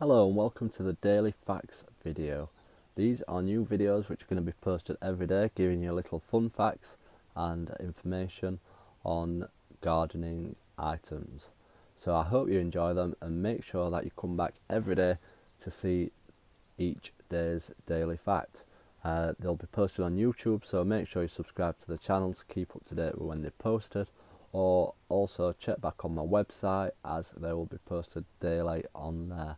Hello and welcome to the Daily Facts video. These are new videos which are going to be posted every day, giving you little fun facts and information on gardening items. So I hope you enjoy them and make sure that you come back every day to see each day's daily fact. They'll be posted on YouTube, so make sure you subscribe to the channel to keep up to date with when they're posted, or also check back on my website as they will be posted daily on there.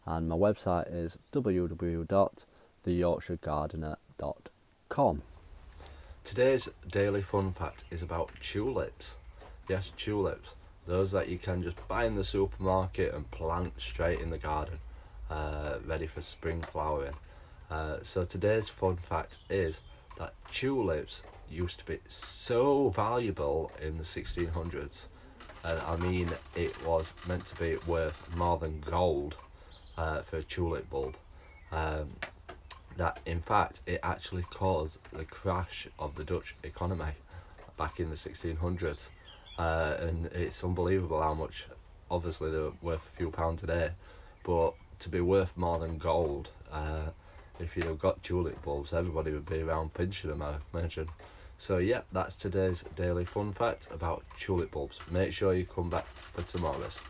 And my website is www.theyorkshiregardener.com. Today's daily fun fact is about tulips. Yes, tulips. Those that you can just buy in the supermarket and plant straight in the garden, ready for spring flowering. So today's fun fact is that tulips used to be so valuable in the 1600s. I mean, it was meant to be worth more than gold. For a tulip bulb, that in fact it actually caused the crash of the Dutch economy back in the 1600s, and it's unbelievable how much, obviously they're worth a few pounds today, but to be worth more than gold, if you'd have got tulip bulbs, everybody would be around pinching them, I imagine. So yeah, that's today's daily fun fact about tulip bulbs. Make sure you come back for tomorrow's.